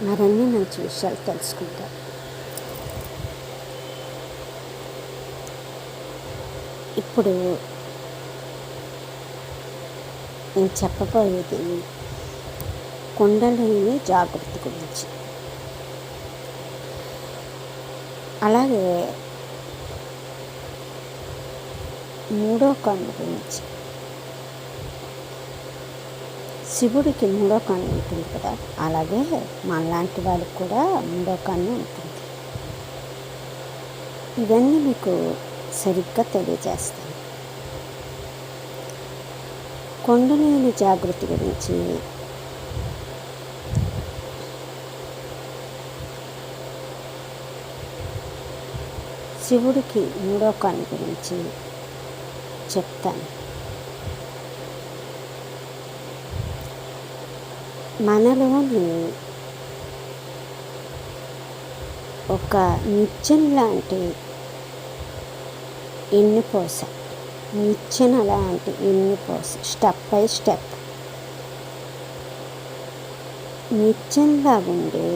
మరిన్ని మంచి విషయాలు తెలుసుకుంటారు. ఇప్పుడు నేను చెప్పబోయేది కుండలిని జాగృతి గురించి, అలాగే మూడో కన్ను గురించి. శివుడికి మూడో కన్ను ఉంటుంది కదా, అలాగే మనలాంటి వాళ్ళకి కూడా మూడో కన్ను ఉంటుంది. ఇవన్నీ మీకు సరిగ్గా తెలియజేస్తాను. కుండలిని జాగృతి గురించి శివుడికి మూడో కన్ను గురించి చెప్తాను. మనలోని ఒక నిచ్చెన లాంటి ఎన్నిపోస, నిచ్చెన లాంటి ఎన్నిపోస, స్టెప్ బై స్టెప్ నిచ్చెనలాగా ఉండే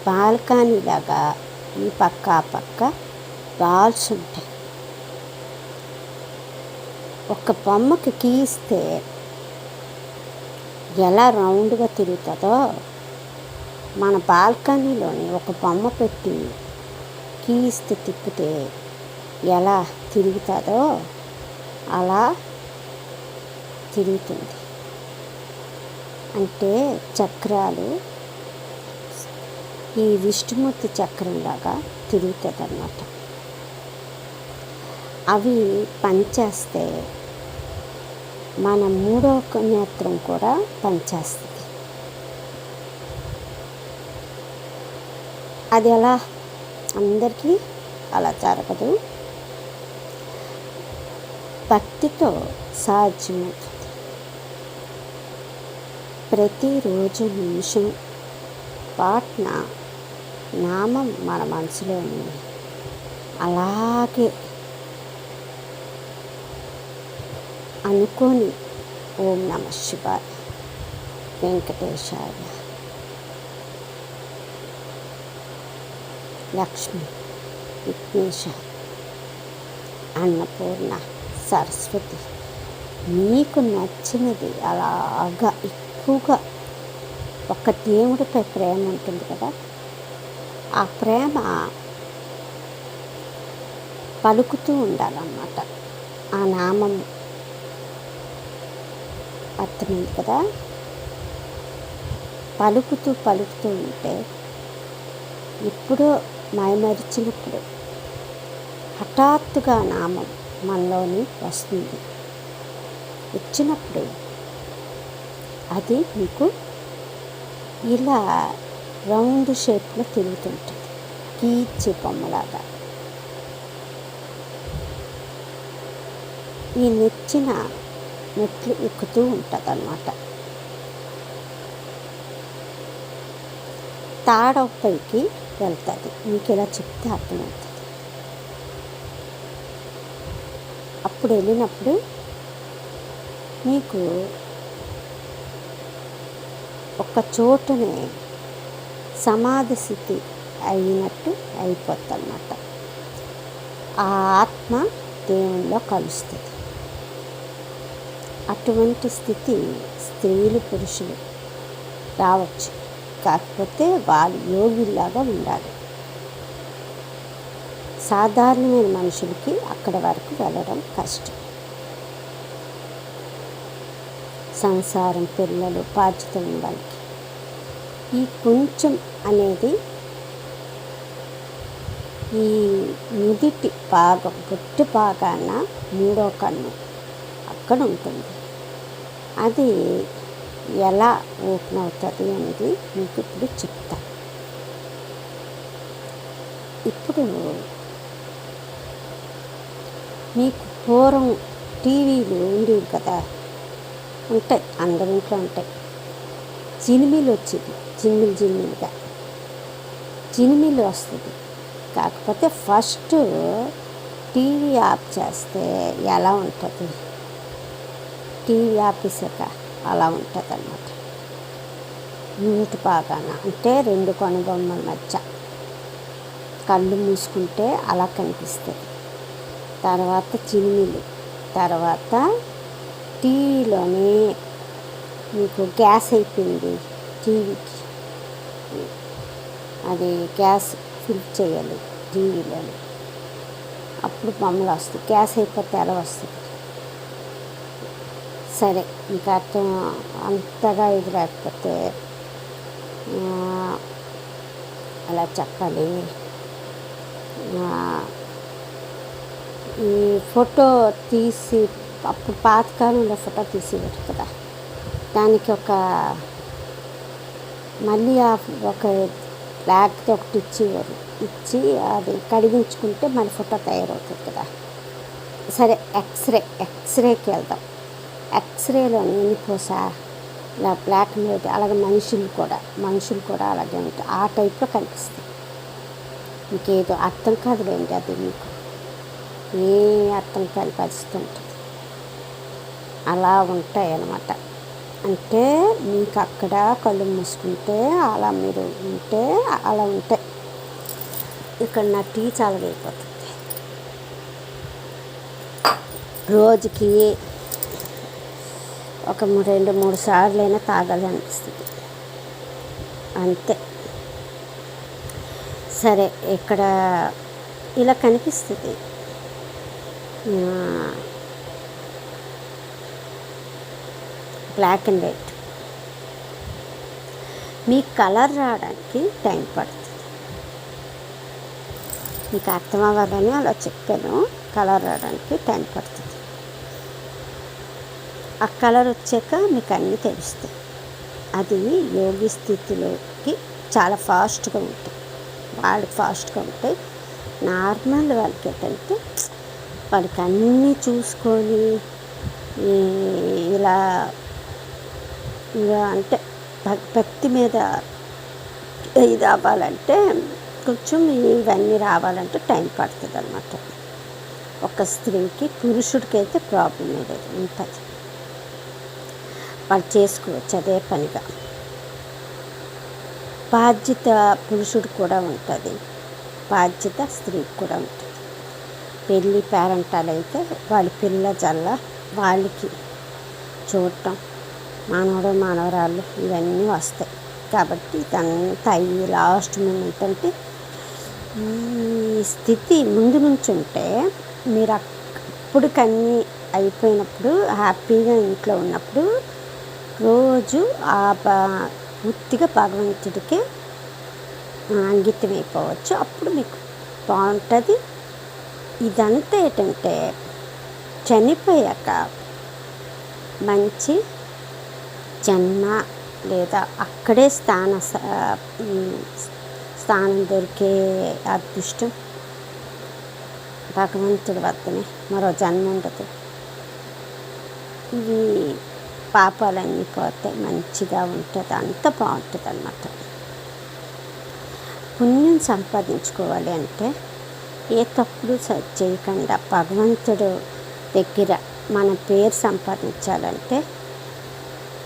బాల్కనీ లాగా ఈ పక్క ఆ పక్క బాల్స్ ఉంటాయి. ఒక బొమ్మకి గీస్తే ఎలా రౌండ్గా తిరుగుతుందో, మన బాల్కనీలోని ఒక బొమ్మ పెట్టి గీస్తే తిప్పితే ఎలా తిరుగుతుందో అలా తిరుగుతుంది. అంటే చక్రాలు ఈ విష్ణుమూర్తి చక్రంలాగా తిరుగుతుంది అన్నమాట. అవి పనిచేస్తే మన మూడో నేత్రం కూడా పనిచేస్తుంది. అది ఎలా అందరికీ అలా జరగదు, భక్తితో సాధ్యమవుతుంది. ప్రతిరోజు నిమిషం పాట్న నామం మన మనసులోని అలాగే అనుకొని ఓం నమ శివాయ, వెంకటేశాయ, లక్ష్మి, విఘ్నేశ, అన్నపూర్ణ, సరస్వతి, మీకు నచ్చినది అలాగా ఎక్కువగా ఒక దేవుడిపై ప్రేమ ఉంటుంది కదా, ఆ ప్రేమ పలుకుతూ ఉండాలన్నమాట. ఆ నామం అర్థమైంది కదా. పలుకుతూ ఉంటే ఎప్పుడో మైమరిచినప్పుడు హఠాత్తుగా నామం మనలోని వస్తుంది. వచ్చినప్పుడు అది మీకు ఇలా రౌండ్ షేప్లో తిరుగుతుంటుంది, కీచే బొమ్మలాగా. ఈ నెచ్చిన మెట్లు ఎక్కుతూ ఉంటుంది అన్నమాట. తాడపైకి వెళ్తుంది. మీకు ఇలా చెప్తే అర్థమవుతుంది. అప్పుడు వెళ్ళినప్పుడు మీకు ఒక చోటనే సమాధి స్థితి అయినట్టు అయిపోతుంది అన్నమాట. ఆ ఆత్మ దేవుల్లో కలుస్తుంది. అటువంటి స్థితి స్త్రీలు పురుషులు రావచ్చు, కాకపోతే వాళ్ళు యోగిలాగా ఉండాలి. సాధారణమైన మనుషులకి అక్కడ వరకు వెళ్ళడం కష్టం. సంసారం, పిల్లలు, బాధ్యతలు ఉన్న వాళ్ళకి ఈ కొంచెం అనేది ఈ నుదిటి భాగం, బొట్టు భాగాన మూడో కన్ను అక్కడ ఉంటుంది. అది ఎలా ఓపెన్ అవుతుంది అనేది మీకు ఇప్పుడు చెప్తాను. ఇప్పుడు మీకు పూర్వం టీవీలు ఉండేవి కదా, ఉంటాయి, అందరింట్లో ఉంటాయి. జినిమిలు వచ్చేది, జినిమిలుగా జినిమిలు వస్తుంది. కాకపోతే ఫస్ట్ టీవీ ఆఫ్ చేస్తే ఎలా ఉంటుంది, టీవీ ఆపేసాక అలా ఉంటుంది అన్నమాట. నీటి పాగాన అంటే రెండు కనుబొమ్మల మధ్య కళ్ళు మూసుకుంటే అలా కనిపిస్తాయి. తర్వాత చినిమిలు, తర్వాత టీవీలోనే మీకు గ్యాస్ అయిపోయింది, టీవీకి అది గ్యాస్ ఫిల్ చేయాలి టీవీలోనే, అప్పుడు బొమ్మలు వస్తాయి. గ్యాస్ అయిపోతే ఎలా వస్తుంది? సరే, మీకు అర్థం అంతగా ఇది లేకపోతే అలా చెప్పాలి. ఈ ఫోటో తీసి అప్పుడు పాతకాలంలో ఫోటో తీసేవారు కదా, దానికి మళ్ళీ ఒక బ్లాక్ది ఒకటి ఇచ్చేవారు. ఇచ్చి అది కడిగించుకుంటే మళ్ళీ ఫోటో తయారవుతుంది కదా. సరే, ఎక్స్రేకి వెళ్దాం. ఎక్స్రేలో నేను పోసా ఇలా బ్లాక్ అండ్ వైట్, అలాగే మనుషులు కూడా అలాగే ఉంటాయి. ఆ టైప్లో కనిపిస్తాయి. ఇంకేదో అర్థం కాదులేండి, అది మీకు ఏ అర్థం కాని పరిస్థితి ఉంటుంది. అలా ఉంటాయి అన్నమాట. అంటే మీకు అక్కడ కళ్ళు మూసుకుంటే అలా మీరు ఉంటే అలా ఉంటాయి. ఇక్కడ నా టీ చాలగైపోతుంది. రోజుకి ఒక 2-3 సార్లైనా తాగాలి అనిపిస్తుంది అంతే. సరే, ఇక్కడ ఇలా కనిపిస్తుంది. Black and white. మీ కలర్ రావడానికి టైం పడుతుంది. మీకు అర్థం అవ్వాలని అలా చెప్పాను. కలర్ రావడానికి టైం పడుతుంది. ఆ కలర్ వచ్చాక మీకు అన్నీ తెలుస్తాయి. అది యోగి స్థితిలోకి చాలా ఫాస్ట్గా ఉంటాయి. వాళ్ళకి ఫాస్ట్గా ఉంటాయి. నార్మల్ వాళ్ళకి ఏంటంటే వాళ్ళకి అన్నీ చూసుకొని ఇలా అంటే భక్తి మీద ఇది అవ్వాలంటే కొంచెం ఇవన్నీ రావాలంటే టైం పడుతుంది అన్నమాట. ఒక స్త్రీకి, పురుషుడికి అయితే ప్రాబ్లం లేదు, ఉంటుంది. వాళ్ళు చేసుకోవచ్చు అదే పనిగా. బాధ్యత పురుషుడికి కూడా ఉంటుంది, బాధ్యత స్త్రీకి కూడా ఉంటుంది. పెళ్ళి పేరెంటాలు అయితే వాళ్ళ పిల్ల జల్ల వాళ్ళకి చూడటం, మానవరాళ్ళు ఇవన్నీ వస్తాయి. కాబట్టి ఇదంతా అయ్యి లాస్ట్ మూమెంట్ అంటే ఈ స్థితి ముందు నుంచి ఉంటే మీరు అప్పటికన్నీ అయిపోయినప్పుడు హ్యాపీగా ఇంట్లో ఉన్నప్పుడు రోజు పూర్తిగా భగవంతుడికి అంకితం అయిపోవచ్చు. అప్పుడు మీకు బాగుంటుంది. ఇదంతా ఏంటంటే చనిపోయాక మంచి జన్మ లేదా అక్కడే స్థానం దొరికే అదృష్టం భగవంతుడి వద్దనే, మరో జన్మ ఉండదు. ఇవి పాపాలన్నీ పోతాయి, మంచిగా ఉంటుంది, అంత బాగుంటుంది అన్నమాట. పుణ్యం సంపాదించుకోవాలి అంటే ఏ తప్పుడు చేయకుండా భగవంతుడు దగ్గర మన పేరు సంపాదించాలంటే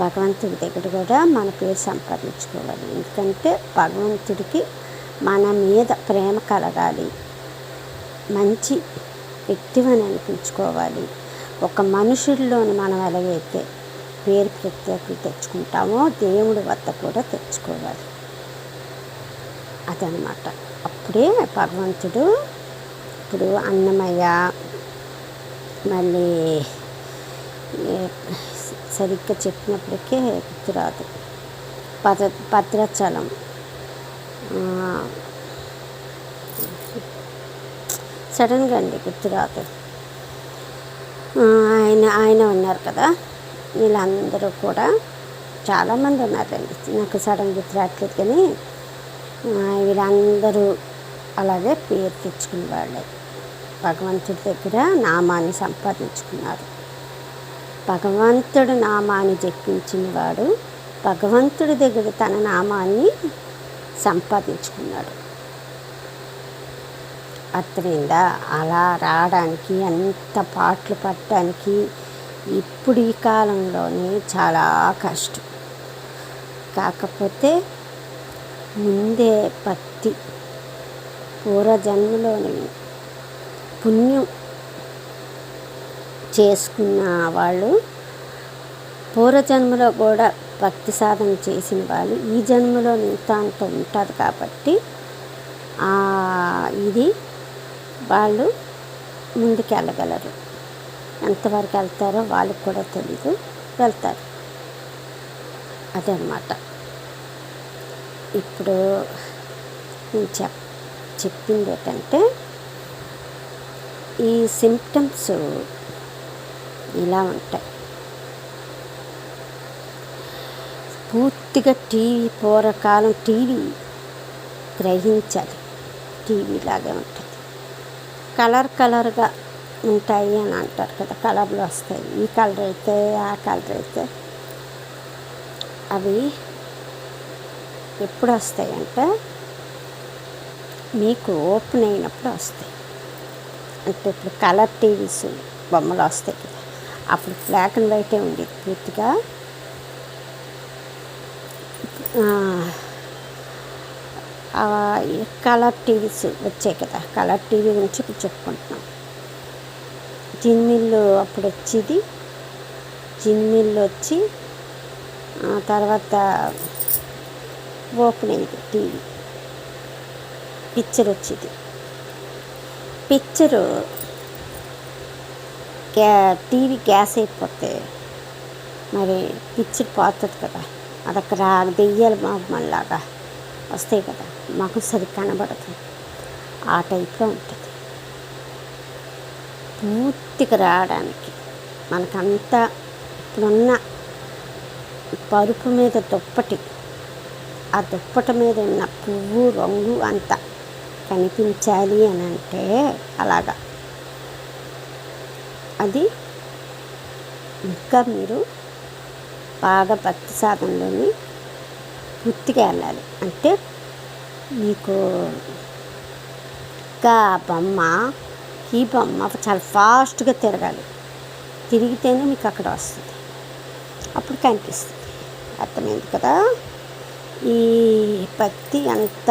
భగవంతుడి దగ్గర కూడా మన పేరు సంపాదించుకోవాలి. ఎందుకంటే భగవంతుడికి మన మీద ప్రేమ కలగాలి, మంచి వ్యక్తివని అనిపించుకోవాలి. ఒక మనుషుల్లోని మనం ఎలాగైతే పేరు ప్రత్యేకలు తెచ్చుకుంటామో దేవుడి వద్ద కూడా తెచ్చుకోవాలి. అదనమాట. అప్పుడే భగవంతుడు ఇప్పుడు అన్నమయ్య, మళ్ళీ సరిగ్గా చెప్పినప్పటికే గుర్తురాదు, భద్రాచలం, సడన్గా అండి గుర్తురాదు, ఆయన ఉన్నారు కదా. వీళ్ళందరూ కూడా చాలామంది ఉన్నారండి, నాకు సడన్ గుర్తురాట్లేదు. కానీ వీళ్ళందరూ అలాగే పేరు తెచ్చుకునే వాళ్ళే, భగవంతుడి దగ్గర నామాన్ని సంపాదించుకున్నారు. భగవంతుడు నామాన్ని జపించిన వాడు భగవంతుడి దగ్గర తన నామాన్ని సంపాదించుకున్నాడు. అర్థమైందా? అలా రావడానికి, అంత పాటలు పట్టడానికి ఇప్పుడు ఈ కాలంలోనే చాలా కష్టం. కాకపోతే ముందే భక్తి పూర్వజన్మలోని పుణ్యం చేసుకున్న వాళ్ళు, పూర్వజన్మలో కూడా భక్తి సాధన చేసిన వాళ్ళు ఈ జన్మలో ఇంత అంత ఉంటుంది కాబట్టి ఇది వాళ్ళు ముందుకు వెళ్ళగలరు. ఎంతవరకు వెళ్తారో వాళ్ళకి కూడా తెలీదు, వెళ్తారు. అదనమాట. ఇప్పుడు నేను చెప్పింది ఏంటంటే, ఈ సిమ్టమ్స్ ఇలా ఉంటాయి. పూర్తిగా పూర్వకాలం టీవీ గ్రహించాలి. టీవీ లాగే ఉంటుంది. కలర్గా ఉంటాయి అని అంటారు కదా, కలర్లు వస్తాయి. ఈ కలర్ అయితే ఆ కలర్ అయితే అవి ఎప్పుడు వస్తాయంటే మీకు ఓపెన్ అయినప్పుడు వస్తాయి. అంటే ఇప్పుడు కలర్ టీవీస్ బొమ్మలు వస్తాయి కదా, అప్పుడు బ్లాక్ అండ్ వైటే ఉండేది పూర్తిగా. కలర్ టీవీస్ వచ్చాయి కదా, కలర్ టీవీ గురించి ఇప్పుడు చెప్పుకుంటున్నాం. జిన్మిల్లు అప్పుడు వచ్చేది, జిన్మిల్లు వచ్చి తర్వాత ఓపెన్ అయింది టీవీ, పిక్చర్ వచ్చేది. పిక్చరు టీవీ గ్యాస్ అయిపోతే మరి పిక్చర్ పోతుంది కదా, అది అక్కడ దెయ్యాలు మళ్ళలాగా వస్తాయి కదా, మాకు సరి కనబడదు. ఆ టైప్లో ఉంటుంది. పూర్తిగా రావడానికి మనకంతా ఇప్పుడున్న పరుపు మీద దుప్పటి, ఆ దుప్పటి మీద ఉన్న పువ్వు రంగు అంతా కనిపించాలి అని అంటే అలాగా. అది ఇంకా మీరు బాగా భక్తి సాధనలోని పూర్తిగా వెళ్ళాలి. అంటే మీకు ఇంకా ఈ బొమ్మ చాలా ఫాస్ట్గా తిరగాలి. తిరిగితేనే మీకు అక్కడ వస్తుంది, అప్పుడు కనిపిస్తుంది. అర్థమైంది కదా. ఈ భక్తి ఎంత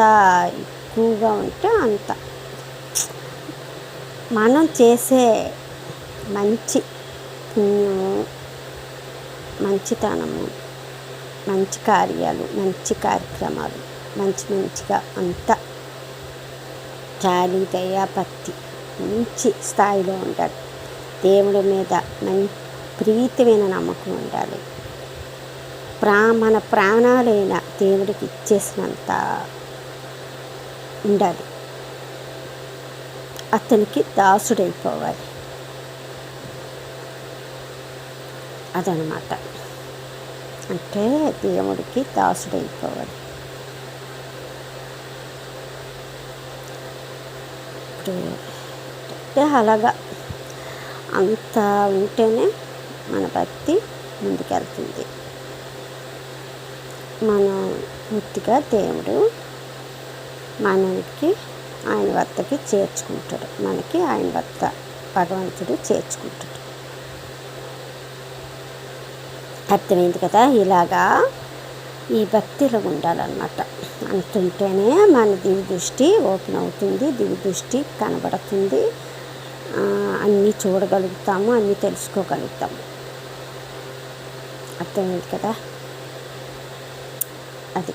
ఎక్కువగా ఉంటే అంత మనం చేసే మంచి పుణ్యము, మంచితనము, మంచి కార్యాలు, మంచి కార్యక్రమాలు మంచిగా అంతా జాలి, దయ, భక్తి మంచి స్థాయిలో ఉండాలి. దేవుడి మీద ప్రీతమైన నమ్మకం ఉండాలి. మన ప్రాణాలైన దేవుడికి ఇచ్చేసినంత ఉండాలి. అతనికి దాసుడైపోవాలి. అదనమాట. అంటే దేవుడికి దాసుడైపోవాలి. ఇప్పుడు అలాగా అంత ఉంటేనే మన భక్తి ముందుకెళ్తుంది. మనం పూర్తిగా దేవుడు మనకి ఆయన వద్దకి చేర్చుకుంటాడు, మనకి ఆయన వద్ద భగవంతుడు చేర్చుకుంటాడు. అర్థమైంది కదా. ఇలాగా ఈ భక్తిలో ఉండాలన్నమాట. అంటుంటేనే మన దివ్య దృష్టి ఓపెన్ అవుతుంది, దివ్య దృష్టి కనబడుతుంది, అన్నీ చూడగలుగుతాము, అన్నీ తెలుసుకోగలుగుతాము. అర్థమైంది కదా. అది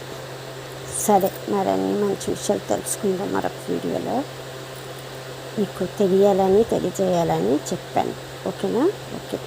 సరే, మరన్నీ మంచి విషయాలు తెలుసుకుందాం మరొక వీడియోలో. మీకు తెలియాలని తెలియజేయాలని చెప్పాను. ఓకేనా? ఓకే.